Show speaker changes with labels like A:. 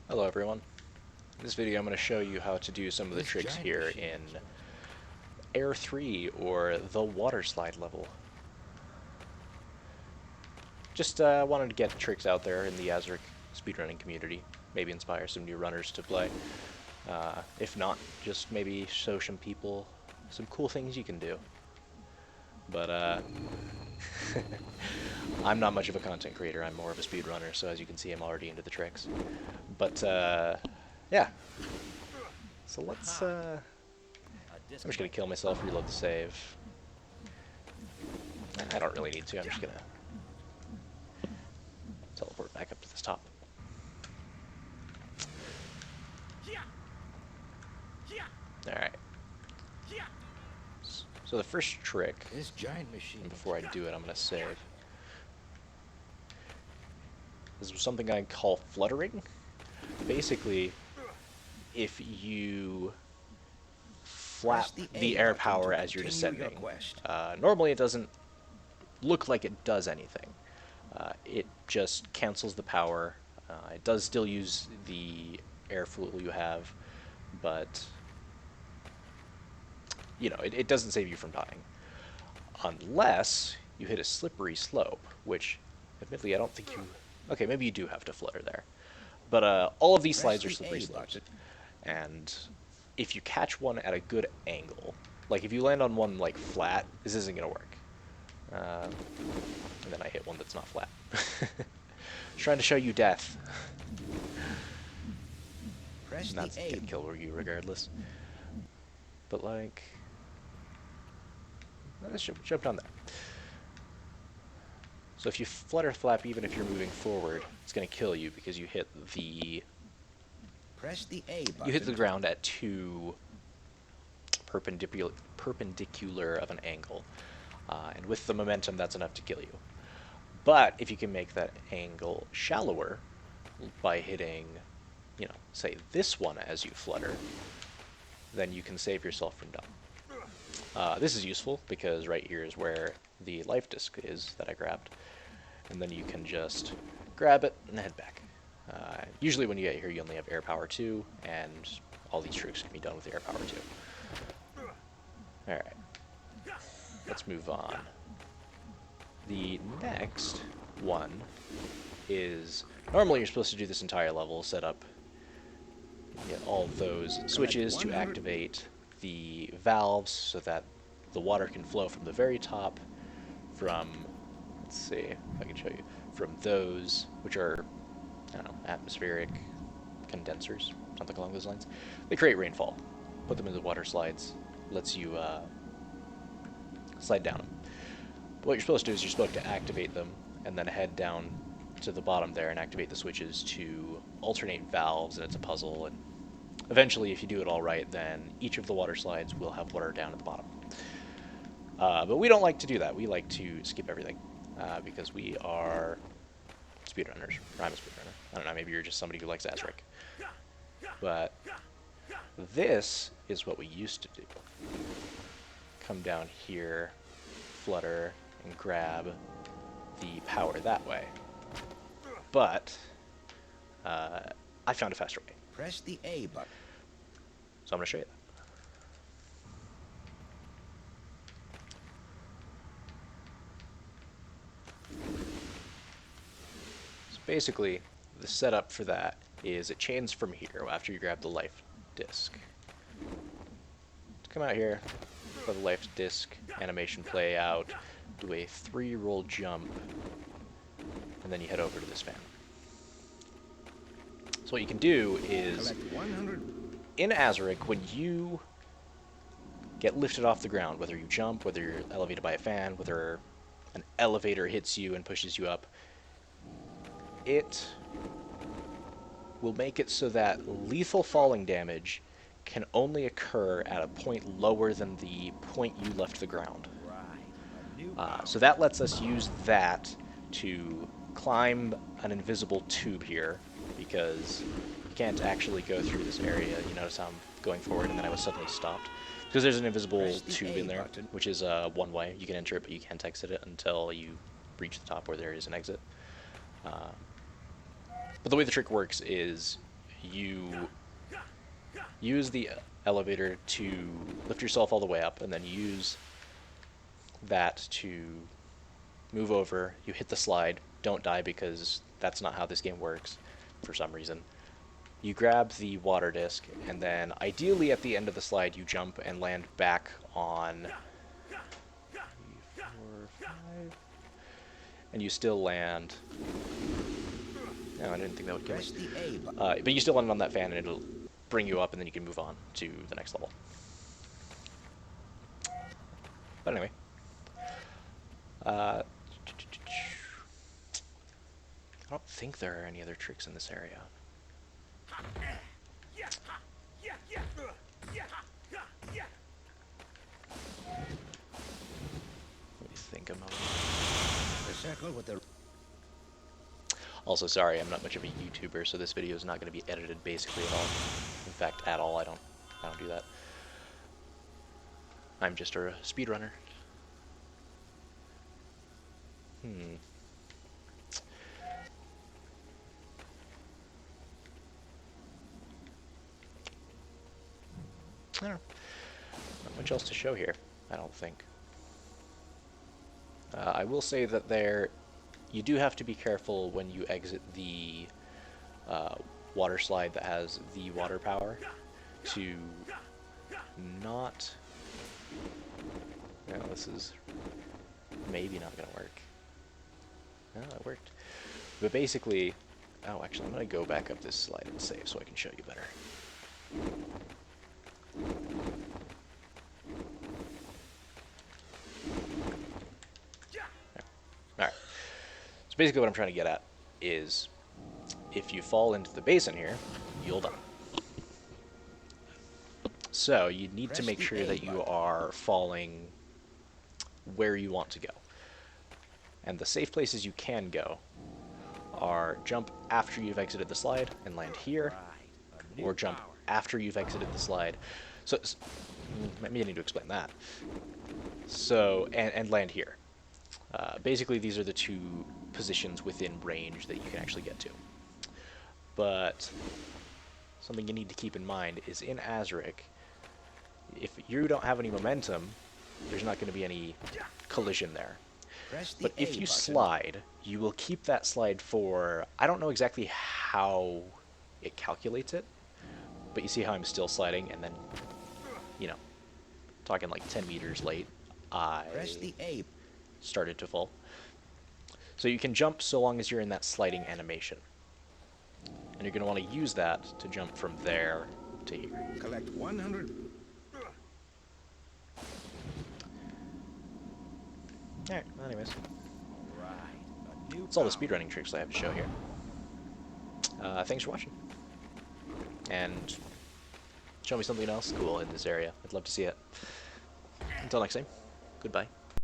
A: Hello everyone. In this video I'm going to show you how to do some of the
B: This
A: tricks
B: giant
A: here
B: machine
A: in
B: is-
A: Air 3 or the Waterslide level. Just wanted to get tricks out there in the Azurik speedrunning community, maybe inspire some new runners to play. If not, just maybe show some people some cool things you can do. But I'm not much of a content creator, I'm more of a speedrunner, so as you can see I'm already into the tricks. But yeah, so let's I'm just gonna kill myself, reload the save. I don't really need to, I'm just gonna teleport back up to this top. Alright. So the first trick,
B: This giant machine.
A: and before I do it I'm gonna save. This is something I call fluttering. Basically, if you flap the air power as you're descending, normally it doesn't look like it does anything. It just cancels the power. It does still use the air fuel you have, but you know, it doesn't save you from dying. Unless you hit a slippery slope, which admittedly I don't think you... Okay, maybe you do have to flutter there. But all of these slides are slippery slopes. And if you catch one at a good angle, like if you land on one like flat, this isn't going to work. And then I hit one that's not flat. Just trying to show you death.
B: Press
A: And that's
B: the A.
A: gonna kill you regardless. But like, let's jump down there. So if you flutter flap, even if you're moving forward, it's gonna kill you because you hit the
B: Press the A button.
A: you hit the ground at too perpendicular of an angle, and with the momentum, that's enough to kill you. But if you can make that angle shallower by hitting, you know, say this one as you flutter, then you can save yourself from dying. This is useful because right here is where the life disc is that I grabbed, and then you can just grab it and head back. Usually when you get here you only have air power 2, and all these tricks can be done with air power 2. Alright, let's move on. The next one is, normally you're supposed to do this entire level, set up all those switches to activate the valves so that the water can flow from the very top from, let's see if I can show you, from those, which are, I don't know, atmospheric condensers, something along those lines. They create rainfall. Put them into water slides, lets you slide down them. What you're supposed to do is you're supposed to activate them and then head down to the bottom there and activate the switches to alternate valves, and it's a puzzle, and eventually if you do it all right then each of the water slides will have water down at the bottom. But we don't like to do that. We like to skip everything because we are speedrunners. I'm a speedrunner. I don't know, maybe you're just somebody who likes Azurik. But this is what we used to do. Come down here, flutter, and grab the power that way. But I found a faster way.
B: Press the A button.
A: So I'm going to show you that. So basically, the setup for that is it chains from here after you grab the life disc. Come out here, let the life disc animation play out, do a 3-roll jump, and then you head over to this fan. So what you can do is,
B: Collect 100.
A: in Azurik, when you get lifted off the ground, whether you jump, whether you're elevated by a fan, whether an elevator hits you and pushes you up, it will make it so that lethal falling damage can only occur at a point lower than the point you left the ground. So that lets us use that to climb an invisible tube here, because you can't actually go through this area. You notice how I'm going forward and then I was suddenly stopped. Because there's an invisible tube in there, which is one way. You can enter it, but you can't exit it until you reach the top where there is an exit. But the way the trick works is you use the elevator to lift yourself all the way up, and then use that to move over. You hit the slide. Don't die, because that's not how this game works for some reason. You grab the water disc, and then ideally at the end of the slide you jump and land back on 3, 4, 5, and you still land. No, I didn't think that would kill
B: Press
A: me.
B: the A button.
A: But you still land on that fan, and it'll bring you up, and then you can move on to the next level. But anyway, I don't think there are any other tricks in this area. Let me think a moment.
B: The circle with the
A: Also, sorry, I'm not much of a YouTuber, so this video is not going to be edited basically at all. In fact, at all. I don't do that. I'm just a speedrunner. I don't know. Not much else to show here, I don't think. I will say that you do have to be careful when you exit the water slide that has the water power to not... No, this is maybe not going to work. No, it worked. But basically... Oh, actually, I'm going to go back up this slide and save so I can show you better. Alright. So basically what I'm trying to get at is, if you fall into the basin here, you'll die. So you need to make sure that you are falling where you want to go. And the safe places you can go are jump after you've exited the slide and land here, or jump after you've exited the slide. So maybe I need to explain that. So, and land here. Basically, these are the two positions within range that you can actually get to. But something you need to keep in mind is, in Azurik, if you don't have any momentum, there's not going to be any collision there. But if you slide, you will keep that slide for... I don't know exactly how it calculates it, but you see how I'm still sliding, and then, you know, talking like 10 meters late, I started to fall. So you can jump so long as you're in that sliding animation. And you're going to want to use that to jump from there to here.
B: collect 100.
A: Alright, well, anyways.
B: Right.
A: That's all the speedrunning tricks I have to show here. Thanks for watching. And show me something else cool in this area. I'd love to see it. Until next time, goodbye.